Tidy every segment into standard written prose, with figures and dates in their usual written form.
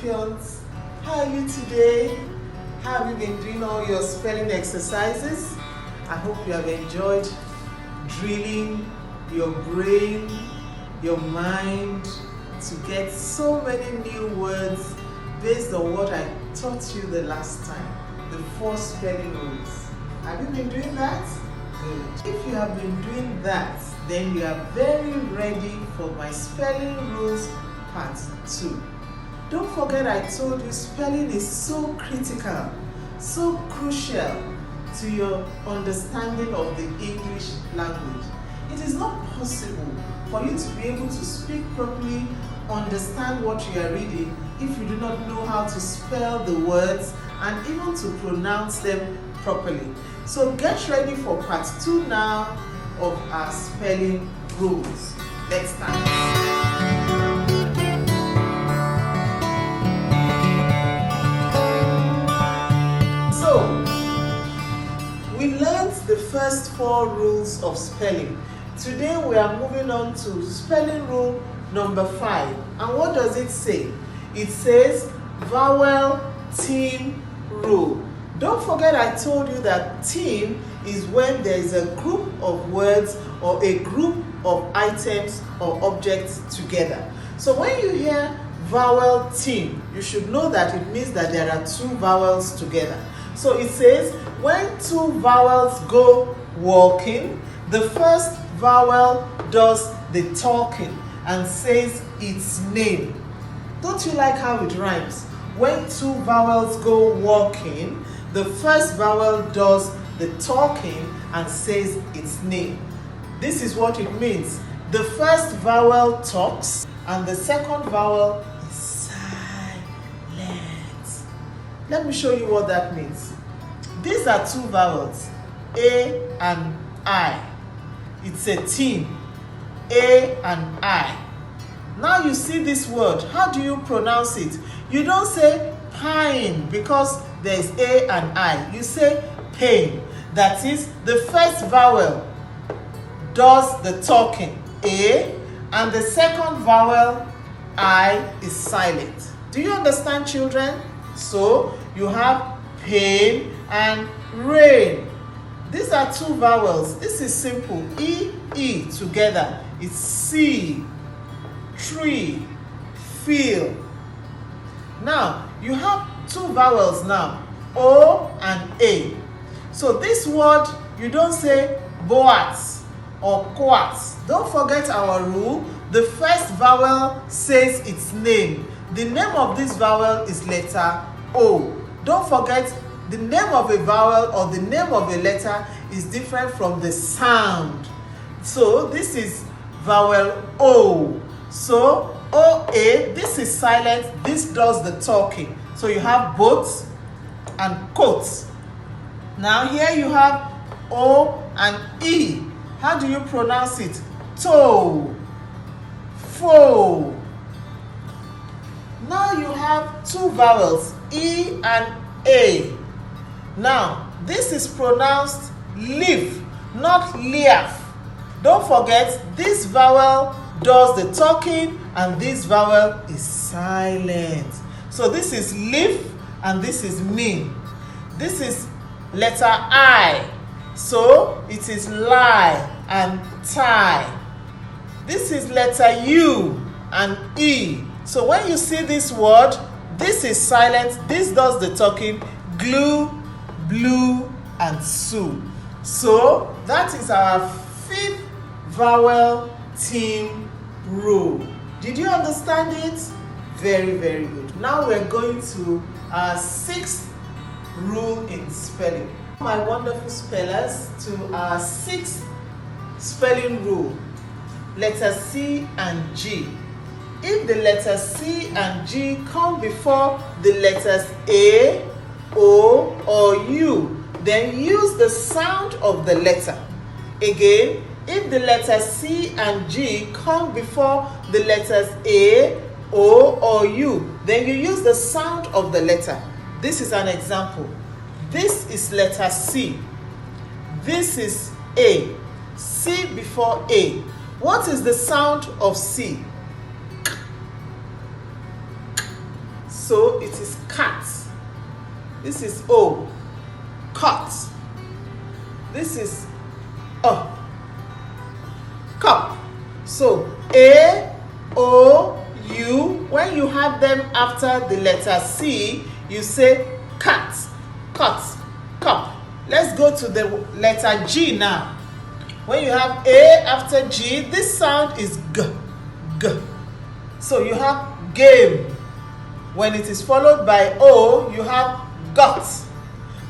champions. How are you today? How have you been doing all your spelling exercises? I hope you have enjoyed drilling your brain, your mind to get so many new words based on what I taught you the last time, the 4 spelling rules. Have you been doing that? Good. If you have been doing that, then you are very ready for my spelling rules part 2. Don't forget I told you spelling is so critical, so crucial to your understanding of the English language. It is not possible for you to be able to speak properly, understand what you are reading, if you do not know how to spell the words and even to pronounce them properly. So get ready for part 2 now of our spelling rules. Let's start. So, we learned the first 4 rules of spelling. Today we are moving on to spelling rule number 5. And what does it say? It says vowel team rule. Don't forget I told you that team is when there is a group of words or a group of items or objects together. So when you hear vowel team, you should know that it means that there are 2 vowels together. So it says when 2 vowels go walking, the first vowel does the talking and says its name. Don't you like how it rhymes? When 2 vowels go walking, the first vowel does the talking and says its name. This is what it means. The first vowel talks and the second vowel is silent. Let me show you what that means. These are 2 vowels, A and I. It's a team, A and I. Now you see this word, how do you pronounce it? You don't say pine because there is A and I. You say pain. That is, the first vowel does the talking, A, and the second vowel, I, is silent. Do you understand, children? So you have pain and rain. These are 2 vowels. This is simple. E, E together. It's see, tree, feel. Now, you have 2 vowels now, O and A. So this word, you don't say boats or quats. Don't forget our rule. The first vowel says its name. The name of this vowel is letter O. Don't forget, the name of a vowel or the name of a letter is different from the sound. So this is vowel O. So O-A, this is silent, this does the talking. So you have boats and coats. Now here you have O and E. How do you pronounce it? Toe, foe. Now you have 2 vowels, E and A. Now, this is pronounced leaf, not leaf. Don't forget, this vowel does the talking and this vowel is silent. So this is leaf and this is me. This is letter I. So it is lie and tie. This is letter U and E. So when you see this word, this is silent, this does the talking, glue, blue, and sue. So that is our 5th vowel team rule. Did you understand it? Very, very good. Now we're going to our 6th rule in spelling. My wonderful spellers, to our 6th spelling rule. Letter C and G. If the letters C and G come before the letters A, O, or U, then use the sound of the letter. Again, if the letters C and G come before the letters A, O, or U, then you use the sound of the letter. This is an example. This is letter C. This is A. C before A. What is the sound of C? So it is cat. This is O, cut. This is cup. So A, O, U. When you have them after the letter C, you say cat, cut, cup. Let's go to the letter G now. When you have A after G, this sound is G, G. So you have game. When it is followed by O, you have got.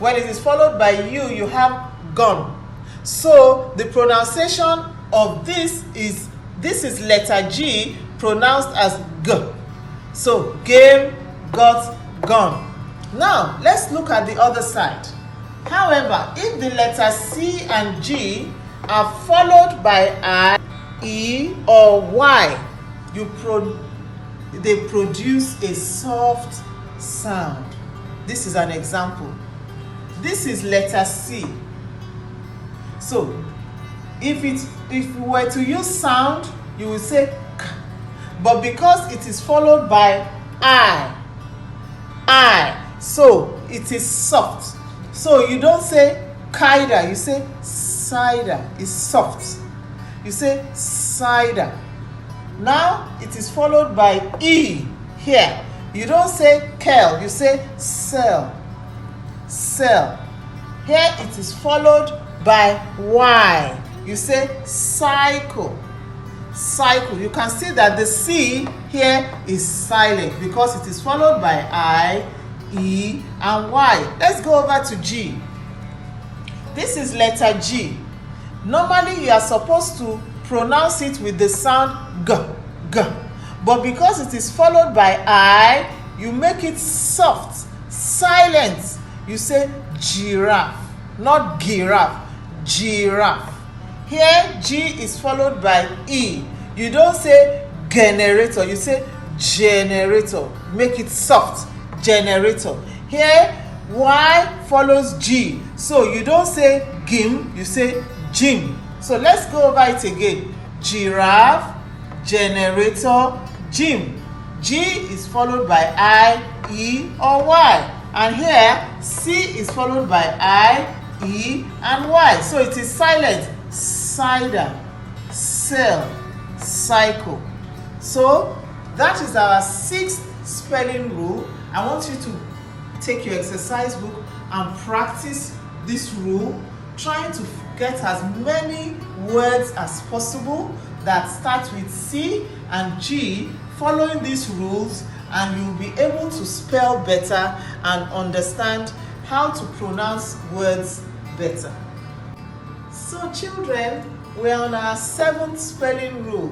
When it is followed by U, you have gone. So the pronunciation of this is letter G pronounced as G. So game, got, gone. Now let's look at the other side. However, if the letter C and G are followed by I, E, or Y, they produce a soft sound. This is an example. This is letter C. So if we were to use sound, you will say K. But because it is followed by I, so it is soft. So you don't say cider, you say cider. It's soft. You say cider. Now it is followed by E here. You don't say kel, you say cell. Cell. Here it is followed by Y. You say cycle. Cycle. You can see that the C here is silent because it is followed by I, E, and Y. Let's go over to G. This is letter G. Normally you are supposed to pronounce it with the sound G, G. But because it is followed by I, you make it soft, silent. You say giraffe, not giraffe, giraffe. Here G is followed by E. You don't say generator, you say generator. Make it soft, generator. Here Y follows G. So you don't say gym, you say gym. So let's go over it again. Giraffe, generator, gym. G is followed by I, E, or Y. And here C is followed by I, E, and Y. So it is silent. Cider, cell, cycle. So that is our 6th spelling rule. I want you to take your exercise book and practice this rule, trying to get as many words as possible that start with C and G, following these rules, and you'll be able to spell better and understand how to pronounce words better. So children, we're on our 7th spelling rule.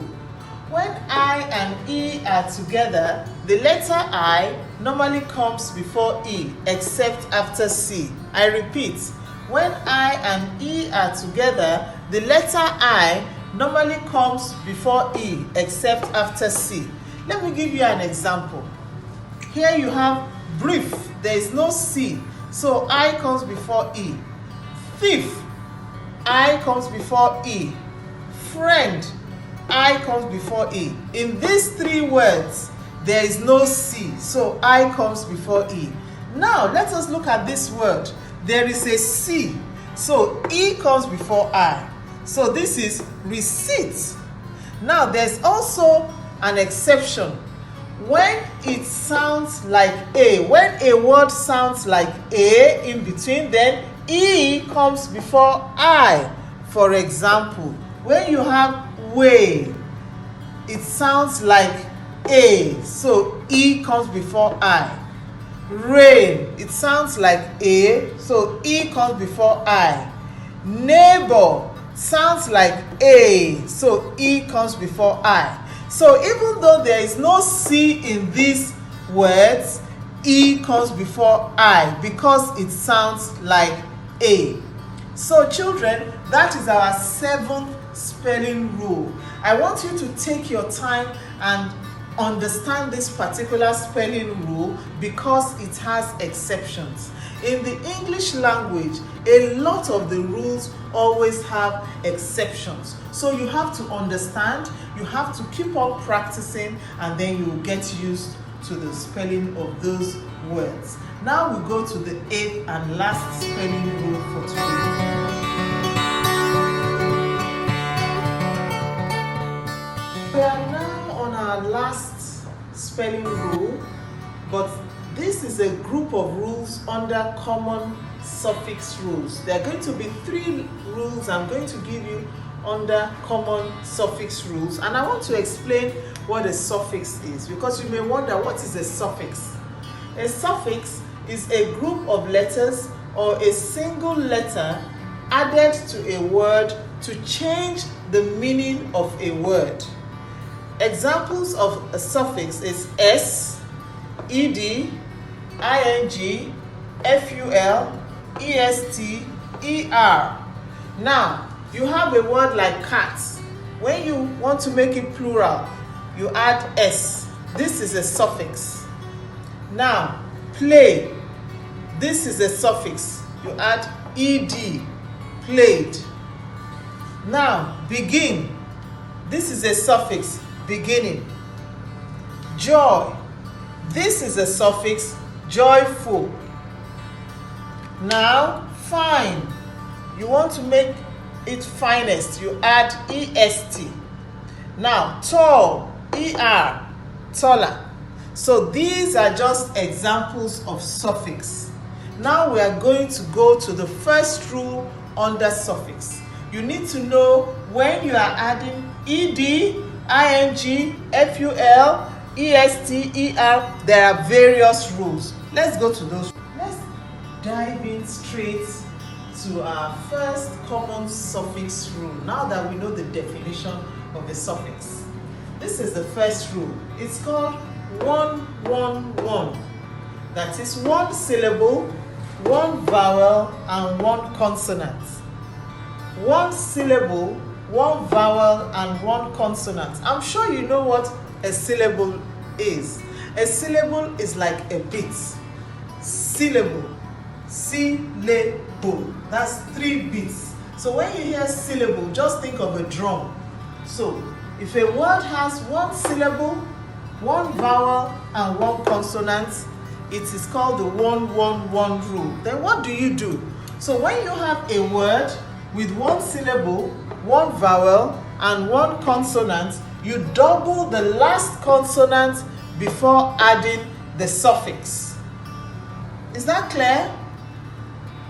When I and E are together, the letter I normally comes before E, except after C. I repeat, when I and E are together, the letter I normally comes before E, except after C. Let me give you an example. Here you have brief, there is no C, so I comes before E. Thief, I comes before E. Friend, I comes before E. In these 3 words, there is no C, so I comes before E. Now, let us look at this word. There is a C, so E comes before I. So this is receipt. Now, there's also an exception. When it sounds like A, when a word sounds like A in between, then E comes before I. For example, when you have way, it sounds like A, so E comes before I. Rain, it sounds like A, so E comes before I. Neighbor sounds like A, so E comes before I. So even though there is no C in these words, E comes before I because it sounds like A. So children, that is our 7th spelling rule. I want you to take your time and understand this particular spelling rule because it has exceptions. In the English language, a lot of the rules always have exceptions. So you have to understand, you have to keep on practicing, and then you will get used to the spelling of those words. Now we go to the 8th and last spelling rule for today. We are now on our last spelling rule, but this is a group of rules under common suffix rules. There are going to be 3 rules I'm going to give you under common suffix rules, and I want to explain what a suffix is, because you may wonder, what is a suffix? A suffix is a group of letters or a single letter added to a word to change the meaning of a word. Examples of a suffix is s, ed, ing, ful, est, er. Now, you have a word like cat. When you want to make it plural, you add s. This is a suffix. Now, play. This is a suffix. You add ed, played. Now, begin. This is a suffix, beginning. Joy. This is a suffix, joyful. Now, fine. You want to make it finest, you add est. Now, tall, er, taller. So these are just examples of suffix. Now we are going to go to the first rule under suffix. You need to know when you are adding ed, ing, ful, est, er, there are various rules. Let's go to those. Let's dive in straight to our first common suffix rule, now that we know the definition of a suffix. This is the first rule. It's called 1-1-1. That is 1 syllable, 1 vowel, and 1 consonant. 1 syllable, 1 vowel, and 1 consonant. I'm sure you know what a syllable is. A syllable is like a beat. Syllable. Syllable. That's 3 beats. So when you hear syllable, just think of a drum. So if a word has 1 syllable, 1 vowel, and 1 consonant, it is called the 1-1-1 rule. Then what do you do? So when you have a word with 1 syllable, 1 vowel, and 1 consonant, you double the last consonant before adding the suffix. Is that clear?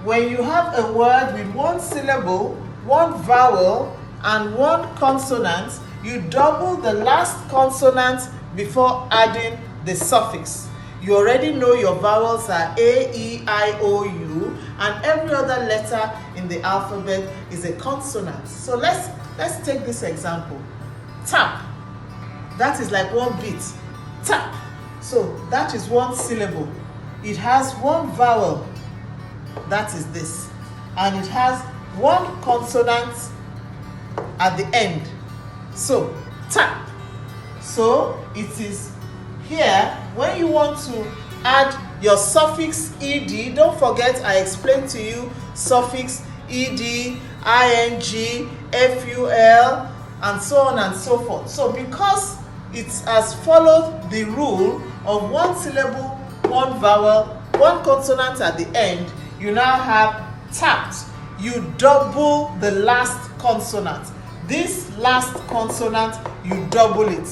When you have a word with 1 syllable, 1 vowel, and 1 consonant, you double the last consonant before adding the suffix. You already know your vowels are A, E, I, O, U, and every other letter in the alphabet is a consonant. So let's take this example. Tap. That is like 1 beat. Tap. So that is 1 syllable. It has 1 vowel. That is this. And it has 1 consonant at the end. So, tap. So, it is here. When you want to add your suffix ed, don't forget I explained to you suffix ed, ing, ful, and so on and so forth. So, because it has followed the rule of 1 syllable, 1 vowel, 1 consonant at the end, you now have tapped. You double the last consonant. This last consonant, you double it.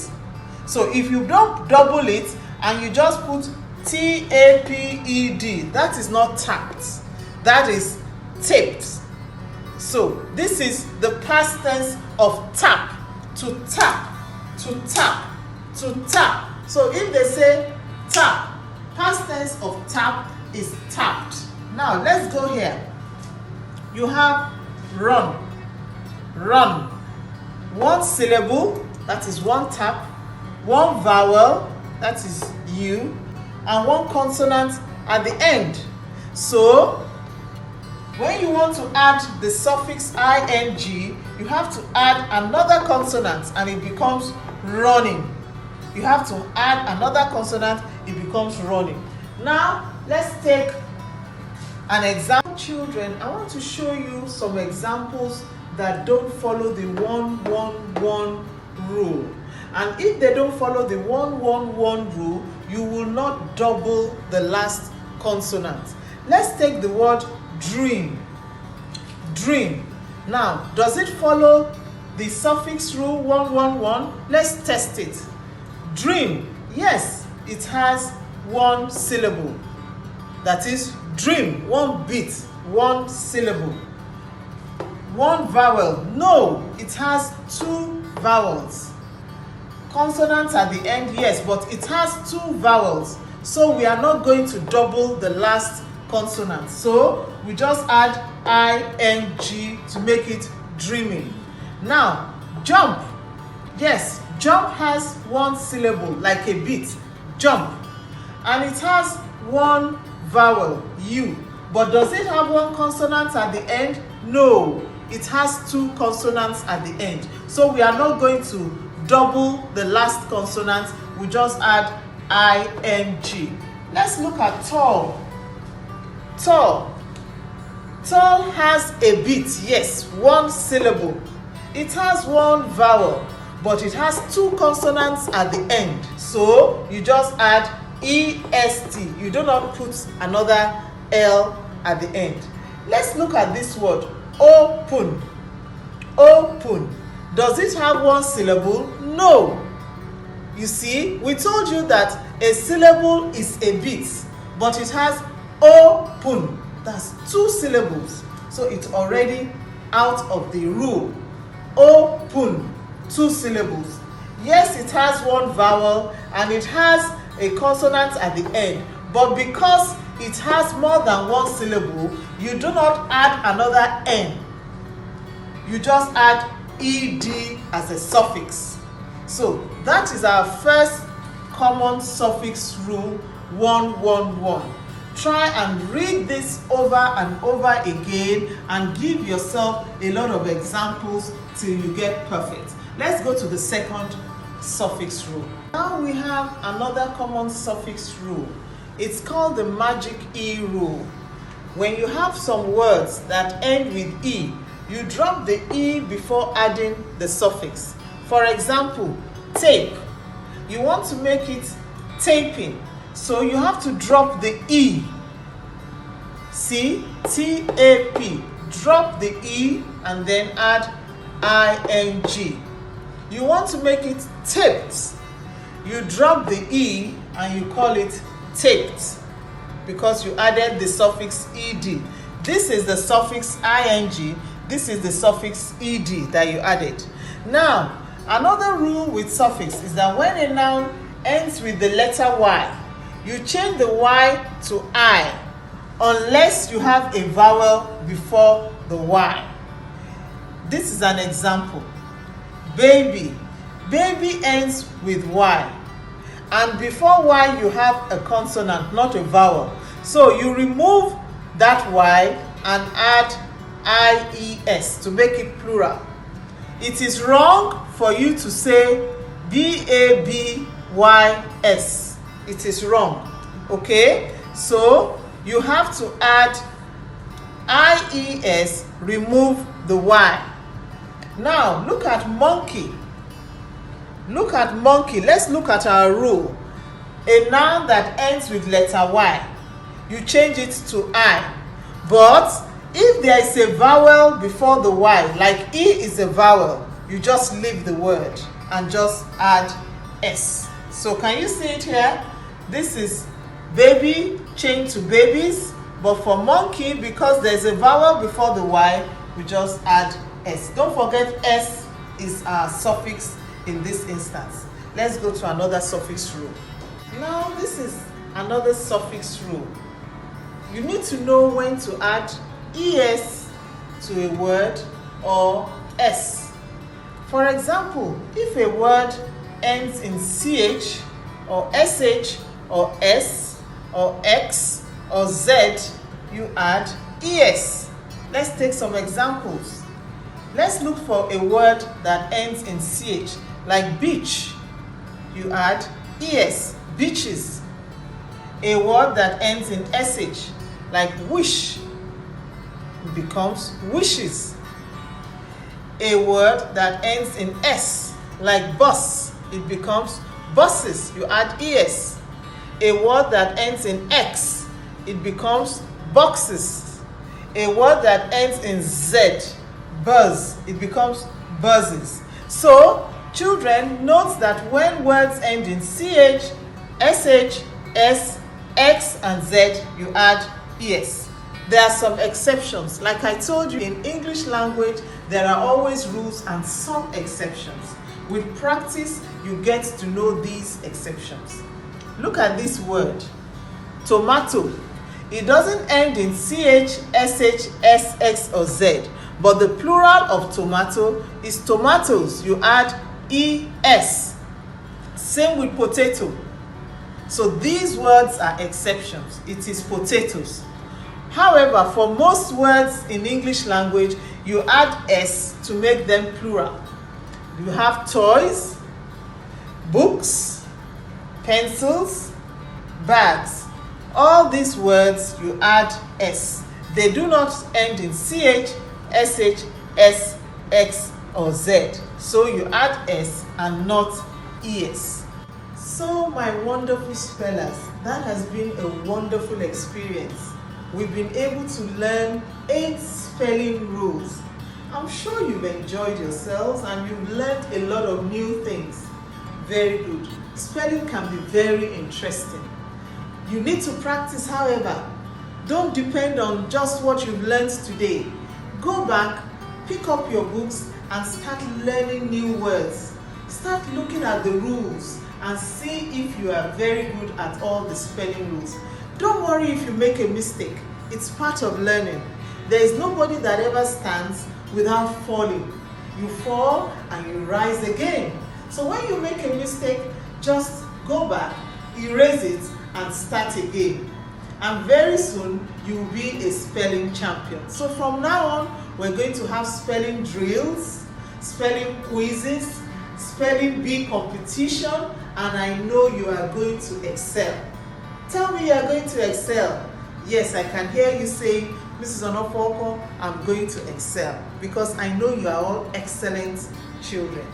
So if you don't double it and you just put T-A-P-E-D, that is not tapped. That is taped. So this is the past tense of tap. To tap, to tap, to tap. So if they say tap, past tense of tap is tapped. Now let's go here. You have run. Run. 1 syllable, that is 1 tap. 1 vowel, that is U, and 1 consonant at the end. So when you want to add the suffix ing, you have to add another consonant and it becomes running. You have to add another consonant, it becomes running. Now let's take an example. Children, I want to show you some examples that don't follow the 1-1-1 rule. And if they don't follow the 1-1-1 rule, you will not double the last consonant. Let's take the word dream. Dream. Now, does it follow the suffix rule 111? Let's test it. Dream. Yes, it has one syllable. That is dream. One beat, one syllable. One vowel. No, it has two vowels. Consonants at the end, yes, but it has two vowels. So we are not going to double the last consonant. So we just add ing to make it dreaming. Now, jump. Yes, jump has one syllable, like a beat. Jump. And it has one vowel, U. But does it have one consonant at the end? No. It has two consonants at the end. So we are not going to double the last consonant. We just add ing. Let's look at tall. Tall. Tall has a beat, yes, one syllable. It has one vowel, but it has two consonants at the end. So you just add est. You do not put another L at the end. Let's look at this word, open. Open. Does it have one syllable? No. You see, we told you that a syllable is a beat, but it has open. That's two syllables. So it's already out of the rule. Open, two syllables. Yes, it has one vowel and it has a consonant at the end, but because it has more than one syllable, you do not add another N. You just add ed as a suffix. So that is our first common suffix rule 111. Try and read this over and over again and give yourself a lot of examples till you get perfect. Let's go to the second suffix rule. Now we have another common suffix rule. It's called the magic E rule. When you have some words that end with E, you drop the E before adding the suffix. For example, tape. You want to make it taping, so you have to drop the E. See? T-A-P. Drop the E and then add ing. You want to make it taped. You drop the E and you call it taped because you added the suffix ed. This is the suffix ing. This is the suffix ed that you added. Now, another rule with suffix is that when a noun ends with the letter Y, you change the Y to I unless you have a vowel before the Y. This is an example. Baby. Baby ends with Y. And before Y you have a consonant, not a vowel. So you remove that Y and add IES to make it plural. It is wrong for you to say BABYS. It is wrong. Okay? So you have to add IES, remove the Y. Now look at monkey. Look at monkey. Let's look at our rule. A noun that ends with letter Y, you change it to I. But if there is a vowel before the Y, like E is a vowel, you just leave the word and just add S. So can you see it here? This is baby changed to babies, but for monkey, because there's a vowel before the Y, we just add S. Don't forget S is our suffix in this instance. Let's go to another suffix rule. Now this is another suffix rule. You need to know when to add ES to a word or S. For example, if a word ends in CH or SH or S or X or Z, you add ES. Let's take some examples. Let's look for a word that ends in CH, like beach. You add ES, beaches. A word that ends in SH, like wish, becomes wishes. A word that ends in S, like bus, it becomes buses. You add ES. A word that ends in X, it becomes boxes. A word that ends in Z, buzz, it becomes buzzes. So, children, note that when words end in CH, SH, S, X, and Z, you add ES. There are some exceptions. Like I told you, in English language, there are always rules and some exceptions. With practice, you get to know these exceptions. Look at this word, tomato. It doesn't end in CH, SH, SX, or Z, but the plural of tomato is tomatoes. You add ES. Same with potato. So these words are exceptions. It is potatoes. However, for most words in English language, you add S to make them plural. You have toys, books, pencils, bags. All these words you add S. They do not end in CH, SH, S, X, or Z. So you add S and not ES. So my wonderful spellers, that has been a wonderful experience. We've been able to learn 8 spelling rules. I'm sure you've enjoyed yourselves and you've learned a lot of new things. Very good. Spelling can be very interesting. You need to practice, however. Don't depend on just what you've learned today. Go back, pick up your books, and start learning new words. Start looking at the rules and see if you are very good at all the spelling rules. Don't worry if you make a mistake. It's part of learning. There is nobody that ever stands without falling. You fall and you rise again. So when you make a mistake, just go back, erase it, and start again. And very soon, you will be a spelling champion. So from now on, we're going to have spelling drills, spelling quizzes, spelling bee competition, and I know you are going to excel. Tell me you are going to excel. Yes, I can hear you saying, Mrs. Onafowokan, I'm going to excel, because I know you are all excellent children.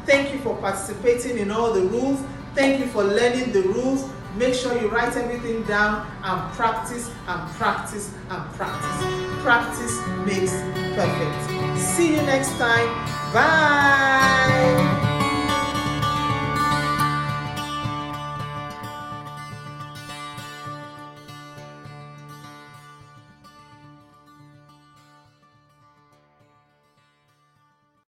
Thank you for participating in all the rules. Thank you for learning the rules. Make sure you write everything down and practice and practice and practice. Practice makes perfect. See you next time. Bye.